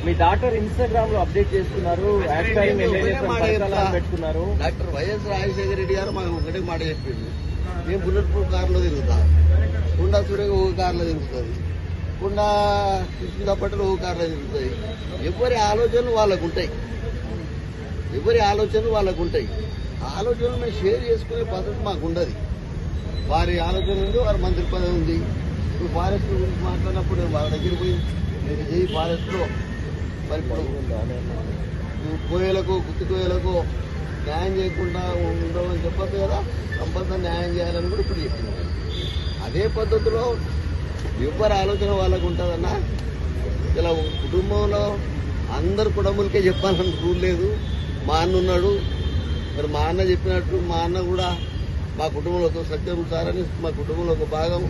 మీ doctor Instagram లో update చేస్తున్నారు, పెట్టుకున్నారు. డాక్టర్ వైఎస్ రాజశేఖర రెడ్డి గారు మాకు ఒకటే మాట చెప్పింది, మేము బుల్లెట్ ప్రూఫ్ కారులో తిరుగుతా, కుండా సూర్య ఒక కారులో తిరుగుతుంది, కుండా కృష్ణ ఒక కారులో తిరుగుతుంది. ఎవరి ఆలోచనలు వాళ్ళకు ఉంటాయి, ఎవరి ఆలోచనలు వాళ్ళకు ఉంటాయి. ఆలోచనలు మేము షేర్ చేసుకునే పద్ధతి మాకు ఉండదు. వారి ఆలోచన ఉంది, వారి మంత్రి పదవి ఉంది. ఇప్పుడు ఫారెస్ట్ గురించి మాట్లాడినప్పుడు నేను వాళ్ళ దగ్గర పోయి మీరు చేయి ఫారెస్ట్లో మరి ఇప్పుడు కోయలకు గుత్తి కోయలకు న్యాయం చేయకుండా ఉండమని చెప్పదు కదా, కంపల్సరీ న్యాయం చేయాలని కూడా ఇప్పుడు చెప్తున్నాను. అదే పద్ధతిలో ఎవరి ఆలోచన వాళ్ళకు ఉంటుందన్నా. ఇలా కుటుంబంలో అందరు కుటుంబాలకే చెప్పాలని రూల్ లేదు. మా అన్న ఉన్నాడు, మరి మా అన్న చెప్పినట్టు మా అన్న కూడా మా కుటుంబంలో ఒక సత్యం సార్ అని మా కుటుంబంలో ఒక భాగం.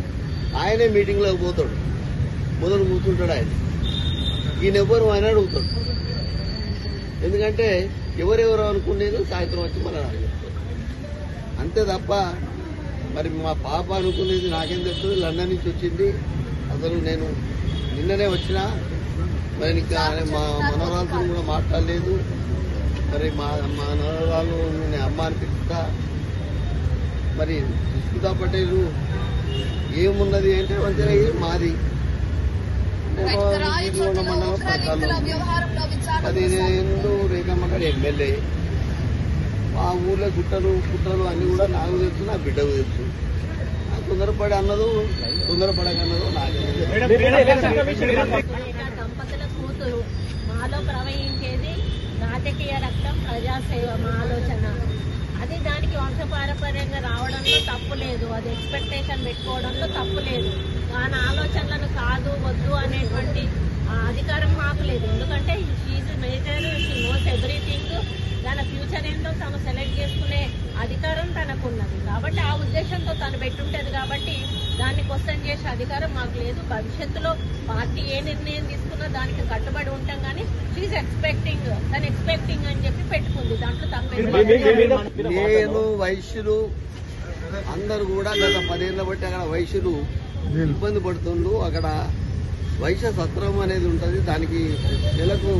ఆయనే మీటింగ్లోకి పోతాడు, మొదలు కూర్చుంటాడు ఆయన. ఈయన ఎవరు ఆయన అడుగుతాడు, ఎందుకంటే ఎవరెవరు అనుకునేది సాయంత్రం వచ్చి మన చెప్తారు. అంతే తప్ప మరి మా పాప అనుకునేది నాకేం తెలుస్తుంది. లండన్ నుంచి వచ్చింది, అసలు నేను నిన్ననే వచ్చినా. మరి ఇంకా మా మనవరాలతో కూడా మాట్లాడలేదు. మరి మా మనవరాలు నేను అమ్మ అనిపిస్తా. మరి సుస్మితా పటేల్ ఏమున్నది అంటే మంచిగా మాది మండలం ప్రకారం 15 రేఖమ్మ గారు ఎమ్మెల్యే. ఆ ఊర్లో కుట్రలు అన్ని కూడా నాకు తెలుసు, నా బిడ్డకు తెలుసు. తొందరపడి అన్నదో తొందరపడకన్నదో దంపతుల కూతురు మాలో ప్రవహించేది రాజకీయ రక్తం, ప్రజాసేవ మా ఆలోచన. అది దానికి వంశపారపర్యంగా రావడంలో తప్పు లేదు, అది ఎక్స్పెక్టేషన్ పెట్టుకోవడంలో తప్పు లేదు. దాని ఆలోచనలను కాదు వద్దు అనేటువంటి అధికారం మాకు లేదు. ఎందుకంటే షీఈ్ మేజర్, షీ నోస్ ఎవ్రీథింగ్. తన ఫ్యూచర్ ఏంటో తను సెలెక్ట్ చేసుకునే అధికారం తనకున్నది. కాబట్టి ఆ ఉద్దేశంతో తను పెట్టుంటది. కాబట్టి దాన్ని క్వశ్చన్ చేసే అధికారం మాకు లేదు. భవిష్యత్తులో పార్టీ ఏ నిర్ణయం తీసుకున్నా దానికి కట్టుబడి ఉంటాం. కానీ షీఈ్ ఎక్స్పెక్టింగ్, తను ఎక్స్పెక్టింగ్ అని చెప్పి పెట్టుకుంది. దాంట్లో తప్ప నేను వైశ్యులు అందరూ కూడా గత 10 ఏళ్ల బట్టి అక్కడ వైశ్యులు ఇబ్బంది పడుతుండ్రు. అక్కడ వైశ్య సత్రం అనేది ఉంటుంది, దానికి నెలకు